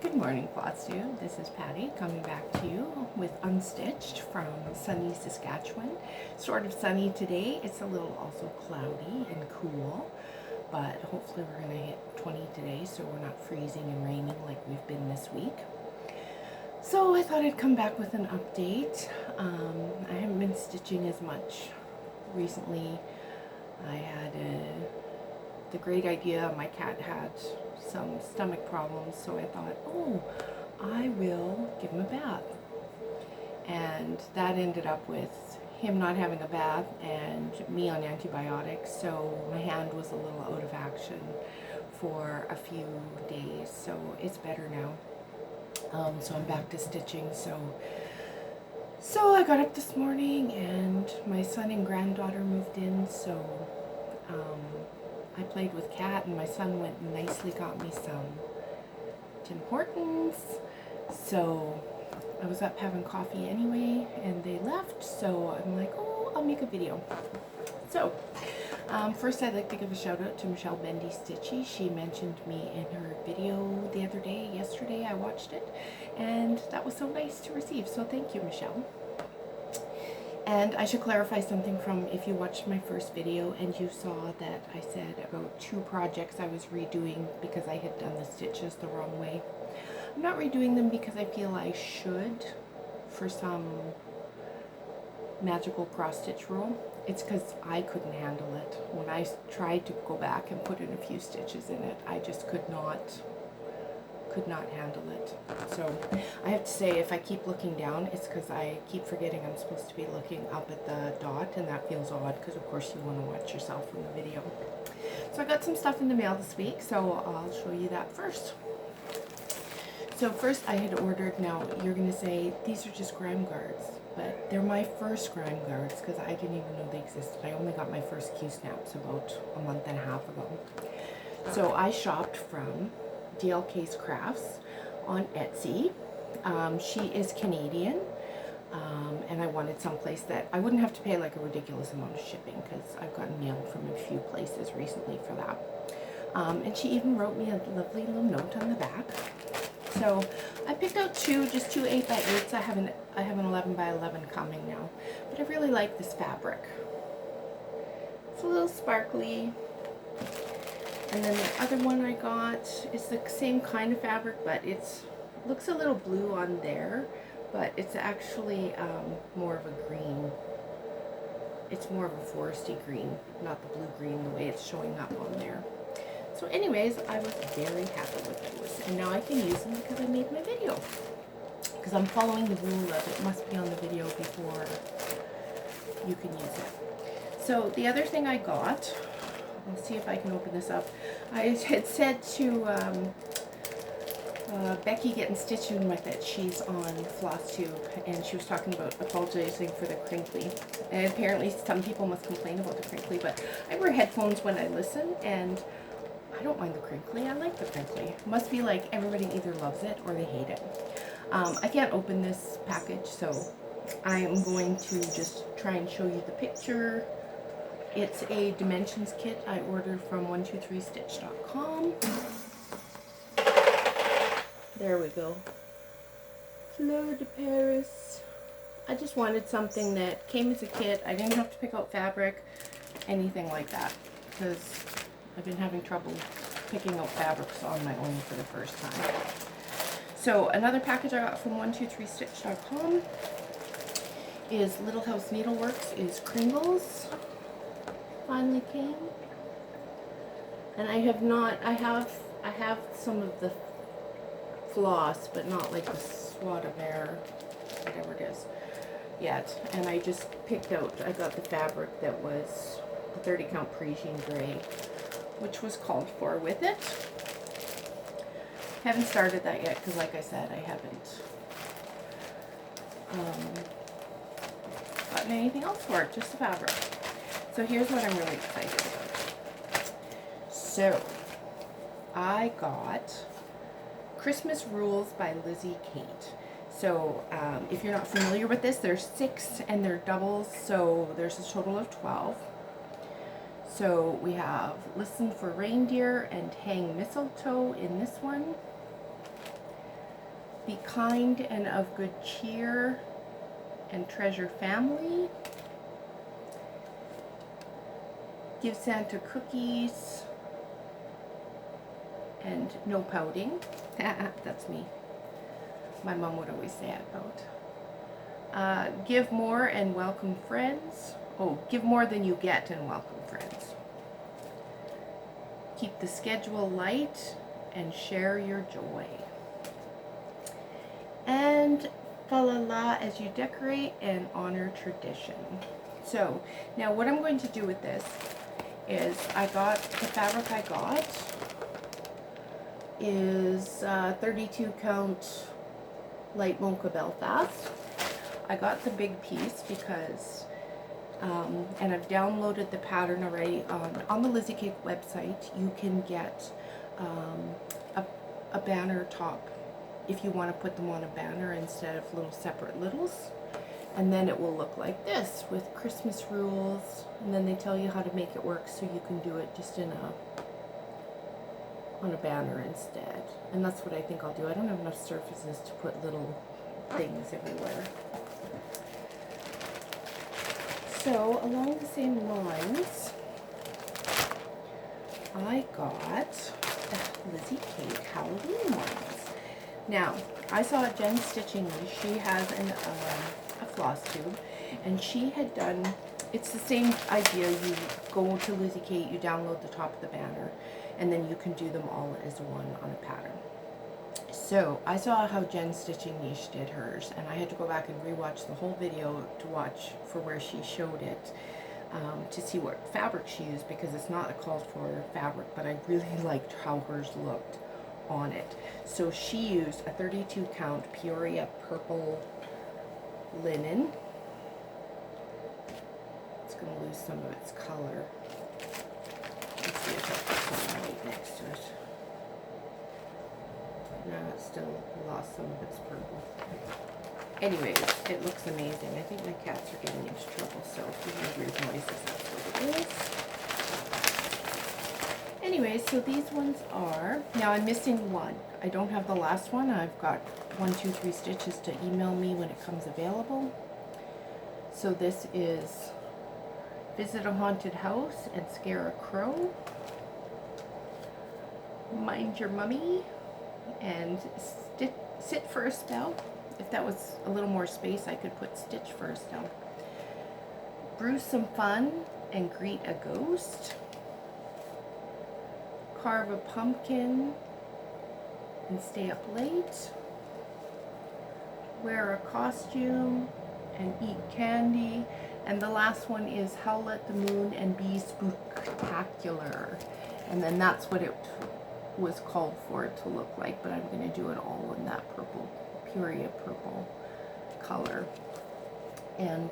Good morning, Flosstube. This is Patty coming back to you with Unstitched from sunny Saskatchewan. Sort of sunny today. It's a little also cloudy and cool, but hopefully we're going to hit 20 today so we're not freezing and raining like we've been this week. So I thought I'd come back with an update. I haven't been stitching as much recently. I had the great idea, my cat had some stomach problems, so I thought, oh, I will give him a bath. And that ended up with him not having a bath and me on antibiotics, so my hand was a little out of action for a few days, so it's better now. So I'm back to stitching. So I got up this morning and my son and granddaughter moved in, so I played with Kat and my son went and nicely got me some Tim Hortons. So I was up having coffee anyway and they left, so I'm like, oh, I'll make a video. So first I'd like to give a shout out to Michelle Bendy Stitchy. She mentioned me in her video the other day, yesterday I watched it, and that was so nice to receive, so thank you, Michelle. And I should clarify something from if you watched my first video and you saw that I said about 2 projects I was redoing because I had done the stitches the wrong way. I'm not redoing them because I feel I should for some magical cross stitch rule. It's because I couldn't handle it. When I tried to go back and put in a few stitches in it, I just could not handle it. So I have to say, if I keep looking down, it's because I keep forgetting I'm supposed to be looking up at the dot, and that feels odd because of course you want to watch yourself in the video. So I got some stuff in the mail this week, so I'll show you that first. So first I had ordered, now you're going to say these are just grime guards, but they're my first grime guards because I didn't even know they existed. I only got my first Q-snaps about a month and a half ago. So I shopped from DLK's Crafts on Etsy. She is Canadian, and I wanted someplace that I wouldn't have to pay like a ridiculous amount of shipping because I've gotten mail from a few places recently for that. And she even wrote me a lovely little note on the back. So I picked out just two 8x8s. I have an 11x11 coming now, but I really like this fabric. It's a little sparkly. And then the other one I got is the same kind of fabric, but it looks a little blue on there, but it's actually more of a green. It's more of a foresty green, not the blue green the way it's showing up on there. So anyways, I was very happy with those, and now I can use them because I made my video. Because I'm following the rule of it must be on the video before you can use it. So the other thing I got, I'll see if I can open this up. I had said to Becky getting stitching with it, she's on Flosstube, and she was talking about apologizing for the crinkly. And apparently some people must complain about the crinkly, but I wear headphones when I listen, and I don't mind the crinkly. I like the crinkly. It must be like everybody either loves it or they hate it. I can't open this package, so I am going to just try and show you the picture. It's a dimensions kit I ordered from 123stitch.com. There we go. Fleur de Paris. I just wanted something that came as a kit. I didn't have to pick out fabric, anything like that, because I've been having trouble picking out fabrics on my own for the first time. So another package I got from 123stitch.com is Little House Needleworks is Kringles. Finally came, and I have some of the floss, but not like the swat of air, whatever it is, yet. And I just picked out, I got the fabric that was the 30 count Parisian gray, which was called for with it. Haven't started that yet because, like I said, I haven't gotten anything else for it, just the fabric. So here's what I'm really excited about. So I got Christmas Rules by Lizzie Kate. So if you're not familiar with this, there's 6 and they're doubles, so there's a total of 12. So we have Listen for Reindeer and Hang Mistletoe in this one. Be kind and of good cheer and treasure family. Give Santa cookies and no pouting. That's me. My mom would always say it about. Give more and welcome friends. Oh, give more than you get and welcome friends. Keep the schedule light and share your joy. And fa la la as you decorate and honor tradition. So now what I'm going to do with this is the fabric I got is 32 count light mocha Belfast. I got the big piece because and I've downloaded the pattern already on the Lizzie Cake website. You can get a banner top if you want to put them on a banner instead of little separate littles, and then it will look like this with Christmas rules, and then they tell you how to make it work so you can do it just on a banner instead. And that's what I think I'll do. I don't have enough surfaces to put little things everywhere. So along the same lines, I got Lizzie Cake Halloween ones. Now, I saw Jen stitching these. She has a Flosstube, and she had done, it's the same idea. You go to Lizzie Kate, you download the top of the banner, and then you can do them all as one on a pattern. So I saw how Jen Stitching Niche did hers, and I had to go back and rewatch the whole video to watch for where she showed it, to see what fabric she used, because it's not a called for fabric, but I really liked how hers looked on it. So she used a 32 count Peoria purple linen. It's going to lose some of its color. Let's see if I put some white next to it. No, it still lost some of its purple. Anyways, it looks amazing. I think my cats are getting into trouble, so if you hear weird noises, that's what it is. Anyways, so these ones are, now I'm missing one. I don't have the last one. I've got 1, 2, 3 stitches to email me when it comes available. So this is Visit a Haunted House and Scare a Crow, Mind Your Mummy, and Sit for a Spell. If that was a little more space, I could put Stitch for a Spell. Brew Some Fun and Greet a Ghost. Carve a Pumpkin and Stay Up Late. Wear a Costume and Eat Candy. And the last one is Howl at the Moon and Be Spooktacular. And then that's what it was called for it to look like, but I'm going to do it all in that purple, Peoria purple color. And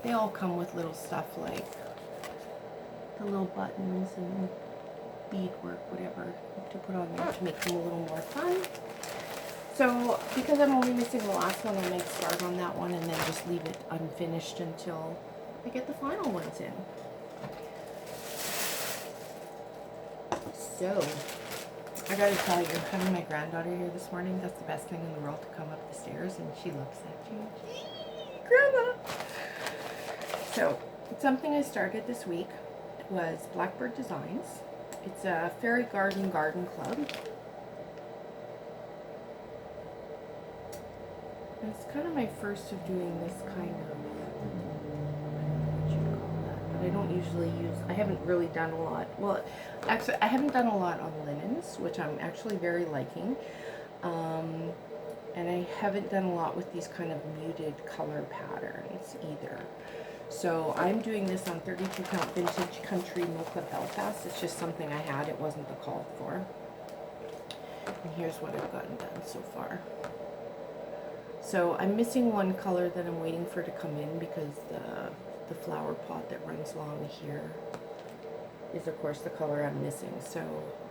they all come with little stuff like the little buttons and beadwork, whatever, to put on there to make them a little more fun. So because I'm only missing the last one, I might start on that one and then just leave it unfinished until I get the final ones in. So I gotta tell you, having my granddaughter here this morning, that's the best thing in the world, to come up the stairs and she looks at you. Grandma! So something I started this week was Blackbird Designs. It's a Fairy Garden Club. And it's kind of my first of doing this kind of, I don't know what you call that, but I don't usually use, I haven't really done a lot. Well, actually, I haven't done a lot on linens, which I'm actually very liking. And I haven't done a lot with these kind of muted color patterns either. So I'm doing this on 32 count Vintage Country Mocha Belfast. It's just something I had, it wasn't the call for. And here's what I've gotten done so far. So I'm missing one color that I'm waiting for to come in, because the flower pot that runs along here is of course the color I'm missing. So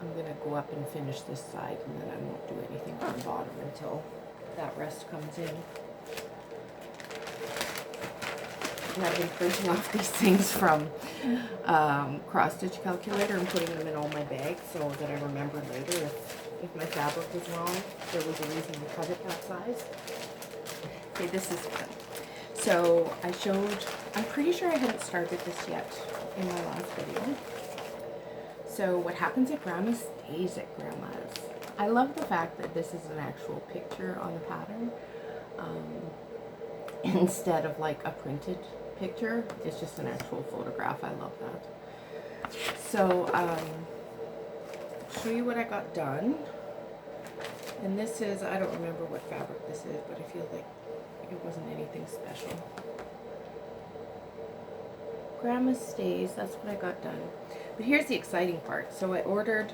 I'm going to go up and finish this side, and then I won't do anything on the bottom until that rest comes in. And I've been printing off these things from Cross Stitch Calculator and putting them in all my bags so that I remember later if if my fabric was wrong, there was a reason to cut it that size. Okay, this is fun. So I showed, I'm pretty sure I hadn't started this yet in my last video. So what happens at Grandma's stays at Grandma's. I love the fact that this is an actual picture on the pattern. Instead of like a printed picture, it's just an actual photograph. I love that. So, show you what I got done. And this is, I don't remember what fabric this is, but I feel like it wasn't anything special. Grandma's stays, that's what I got done. But here's the exciting part. So I ordered,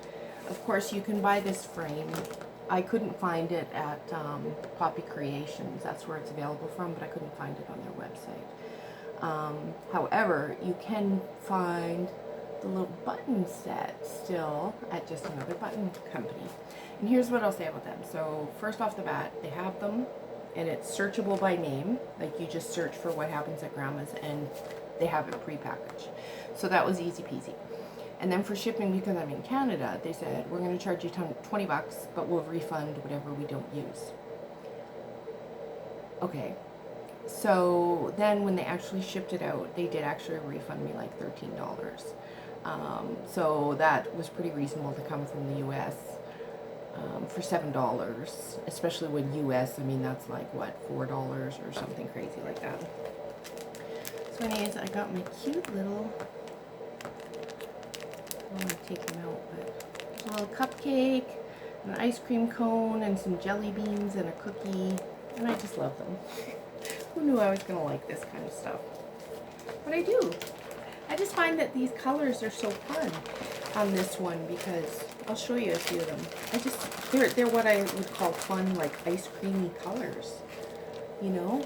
of course, you can buy this frame. I couldn't find it at Poppy Creations. That's where it's available from, but I couldn't find it on their website. However, you can find the little button set still at just another button company. And here's what I'll say about them. So first off the bat, they have them, and it's searchable by name. Like you just search for what happens at Grandma's, and they have it pre-packaged. So that was easy peasy. And then for shipping, because I'm in Canada, they said, we're going to charge you 20 bucks, but we'll refund whatever we don't use. Okay. So then when they actually shipped it out, they did actually refund me like $13. So that was pretty reasonable to come from the US for $7, especially when US, I mean, that's like what, $4 or something crazy like that. So anyways, I got my cute little, I want to take him out, but a little cupcake, an ice cream cone, and some jelly beans, and a cookie, and I just love them. Who knew I was going to like this kind of stuff? But I do. I just find that these colors are so fun on this one because, I'll show you a few of them. They're what I would call fun, like ice creamy colors, you know?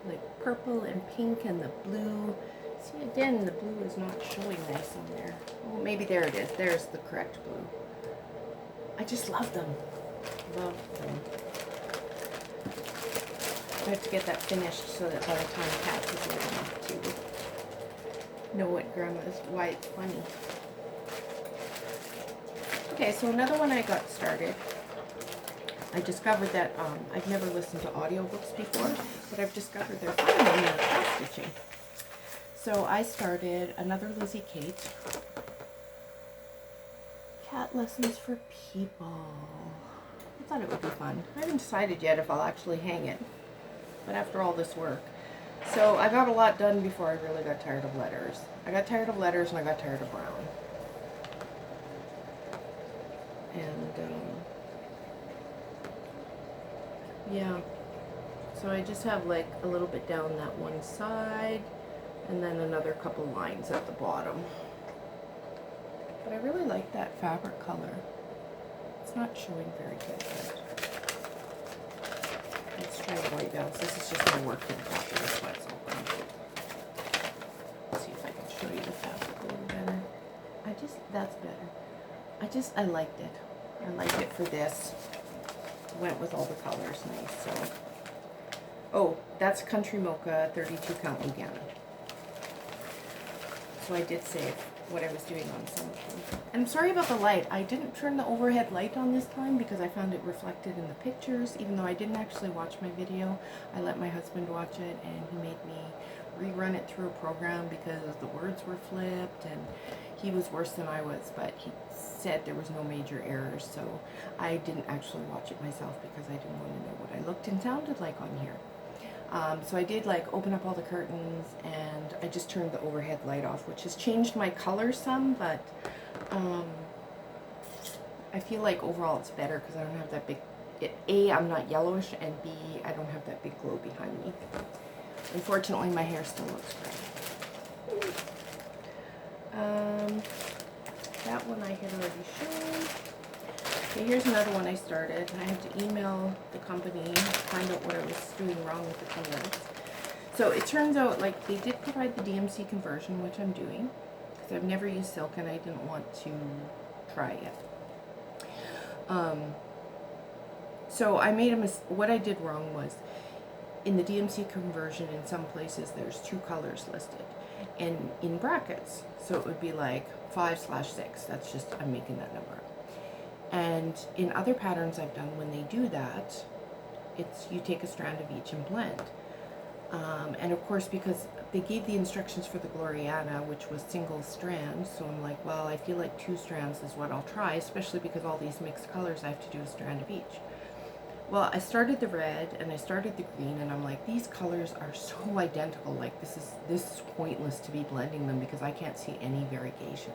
Like purple and pink and the blue. See, again, the blue is not showing nice on there. Oh, maybe there it is. There's the correct blue. I just love them. Love them. I have to get that finished so that by the time Kat is old enough to know what why it's funny. Okay, so another one I got started. I discovered that I've never listened to audiobooks before, but I've discovered they're fun when you're cross stitching. So I started another Lizzie Kate. Cat lessons for people. I thought it would be fun. I haven't decided yet if I'll actually hang it, but after all this work. So I got a lot done before I really got tired of letters. I got tired of letters and I got tired of brown. And yeah, so I just have like a little bit down that one side and then another couple lines at the bottom. But I really like that fabric color. It's not showing very good yet. Let's try white balance. This is just my working copy. That's why it's open. Let's see if I can show you the fabric a little better. That's better. I liked it. I liked it for this. Went with all the colors nice. So, oh, that's Country Mocha 32 count Lugana. So I did save what I was doing on some of them. And I'm sorry about the light. I didn't turn the overhead light on this time because I found it reflected in the pictures. Even though I didn't actually watch my video, I let my husband watch it and he made me rerun it through a program because the words were flipped and he was worse than I was, but he said there was no major errors, so I didn't actually watch it myself because I didn't want to know what I looked and sounded like on here. So I did like open up all the curtains and I just turned the overhead light off, which has changed my color some, but I feel like overall it's better because I don't have that big, A, I'm not yellowish, and B, I don't have that big glow behind me. Unfortunately, my hair still looks gray. That one I had already shown. Okay, here's another one I started. I had to email the company to find out what I was doing wrong with the colors. So it turns out, like, they did provide the DMC conversion, which I'm doing, because I've never used silk and I didn't want to try it. So I made a what I did wrong was, in the DMC conversion, in some places, there's 2 colors listed, and in brackets. So it would be like 5/6. That's just, I'm making that number. And in other patterns I've done, when they do that, it's you take a strand of each and blend. And of course, because they gave the instructions for the Gloriana, which was single strands, so I'm like, well, I feel like 2 strands is what I'll try, especially because all these mixed colors, I have to do a strand of each. Well, I started the red and I started the green, and I'm like, these colors are so identical, like this is pointless to be blending them because I can't see any variegation.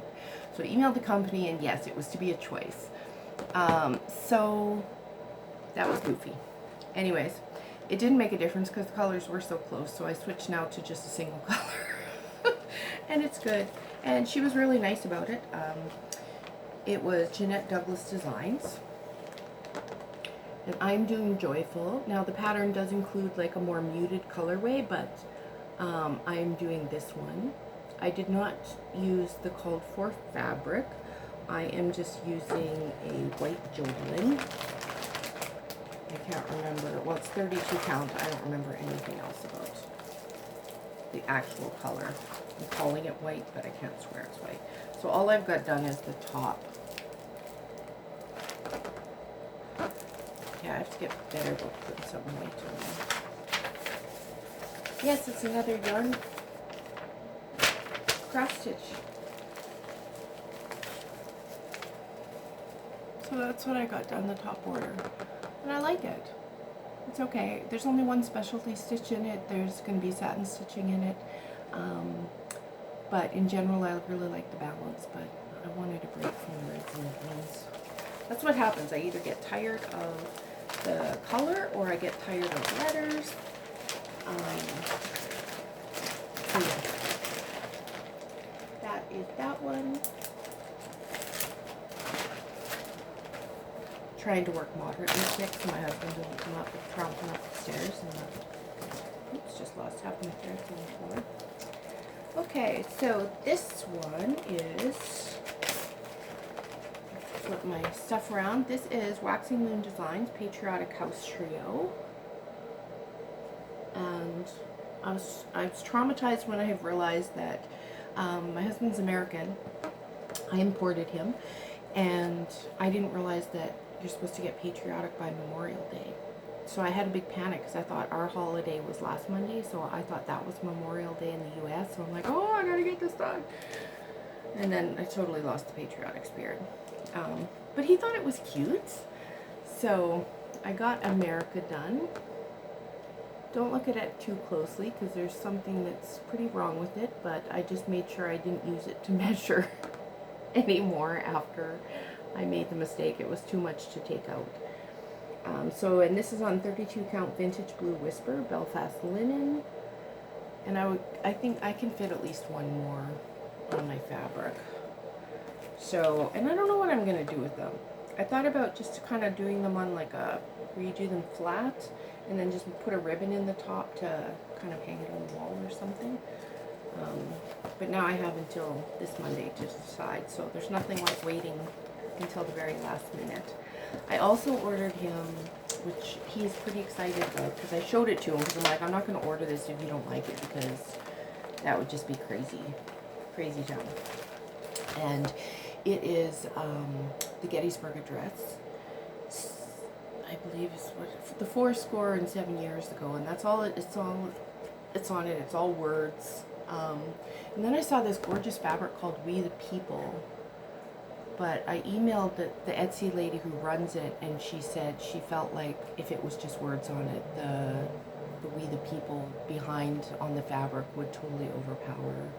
So I emailed the company, and yes, it was to be a choice. So that was goofy. Anyways, it didn't make a difference because the colors were so close, so I switched now to just a single color. And it's good. And she was really nice about it. It was Jeanette Douglas Designs. And I'm doing Joyful. Now the pattern does include like a more muted colorway, but I am doing this one. I did not use the called for fabric. I am just using a white Jolene. I can't remember. Well, it's 32 count. I don't remember anything else about the actual color. I'm calling it white, but I can't swear it's white. So all I've got done is the top. Yeah, I have to get better about putting some white on there. Yes, it's another yarn cross stitch. So that's what I got done, the top border. And I like it. It's okay. There's only one specialty stitch in it. There's going to be satin stitching in it. But in general, I really like the balance, but I wanted to break from the reds and the greens. That's what happens. I either get tired of the color or I get tired of letters. So yeah. That is that one. Trying to work moderately quick so my husband doesn't come up with tromping up the stairs and oops, just lost half my threads on the floor. Okay, so this one is, flip my stuff around. This is Waxing Moon Designs Patriotic House Trio. And I was traumatized when I have realized that my husband's American. I imported him, and I didn't realize that you're supposed to get patriotic by Memorial Day. So I had a big panic because I thought our holiday was last Monday, so I thought that was Memorial Day in the US. So I'm like, oh, I gotta get this done. And then I totally lost the patriotic spirit. But he thought it was cute. So I got America done. Don't look at it too closely because there's something that's pretty wrong with it, but I just made sure I didn't use it to measure anymore after I made the mistake. It was too much to take out. And this is on 32 count Vintage Blue Whisper Belfast linen, and I think I can fit at least one more on my fabric. So, and I don't know what I'm gonna do with them. I thought about just kind of doing them on like redo them flat, and then just put a ribbon in the top to kind of hang it on the wall or something. But now I have until this Monday to decide, so there's nothing like waiting until the very last minute. I also ordered him, which he's pretty excited about, because I showed it to him, because I'm like, I'm not going to order this if you don't like it, because that would just be crazy town. And it is the Gettysburg Address. I believe it's the 407 years ago, and that's all it's on it. It's all words. And then I saw this gorgeous fabric called We the People. But I emailed the Etsy lady who runs it, and she said she felt like if it was just words on it, the We the People behind on the fabric would totally overpower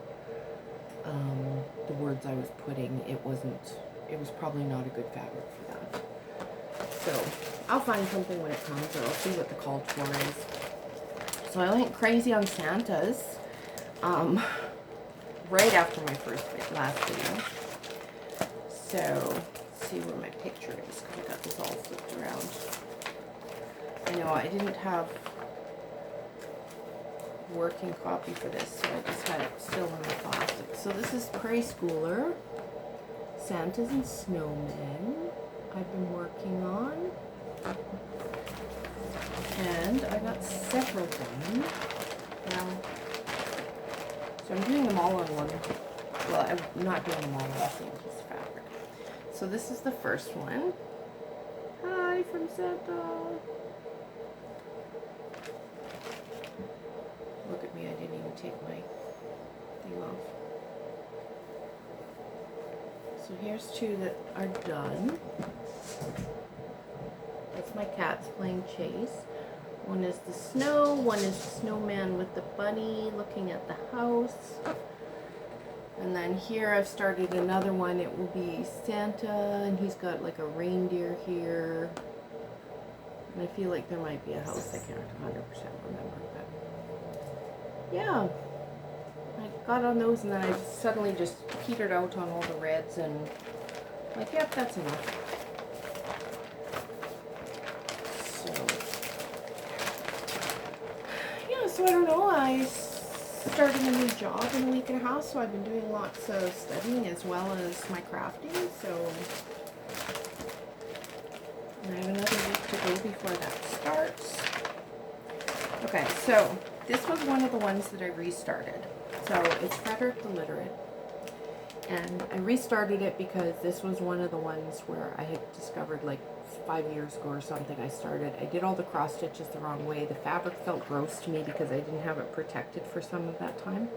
the words I was putting. It was probably not a good fabric for that. So I'll find something when it comes, or I'll see what the called for is. So I went crazy on Santas right after my last video. So, let's see where my picture is, because I got this all flipped around. I know I didn't have working copy for this, so I just had it still in the plastic. So this is Prairie Schooler, Santas and Snowmen I've been working on. And I got several done. Now, so I'm doing them all on one. Well, I'm not doing them all on the same piece of fabric. So this is the first one. Hi from Santa. Look at me, I didn't even take my thing off. So here's two that are done. That's my cats playing chase. One is the snow, one is the snowman with the bunny looking at the house. And then here I've started another one. It will be Santa, and he's got like a reindeer here. And I feel like there might be a house. I can't 100% remember, but yeah. I got on those, and then I suddenly just petered out on all the reds, and like, yep, that's enough. So yeah, so I don't know. I started a new job in a week and a half, so I've been doing lots of studying as well as my crafting. So I have another week to go before that starts. Okay, so this was one of the ones that I restarted. So it's Frederick the Literate, and I restarted it because this was one of the ones where I had discovered like 5 years ago or something. I did all the cross stitches the wrong way. The fabric felt gross to me because I didn't have it protected for some of that time.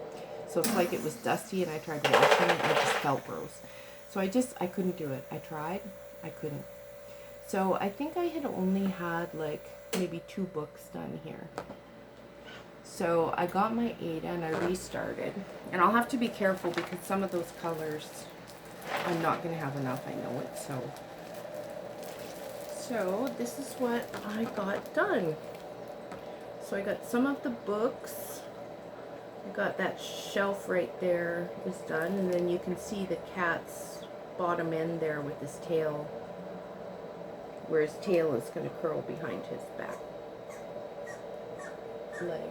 So it's like it was dusty, and I tried washing it and it just felt gross. So I couldn't do it. I tried, I couldn't. So I think I had only had like maybe 2 books done here. So I got my Ada and I restarted. And I'll have to be careful because some of those colors I'm not going to have enough, I know it. So this is what I got done. So I got some of the books. I got that shelf right there is done, and then you can see the cat's bottom end there with his tail, where his tail is going to curl behind his back leg.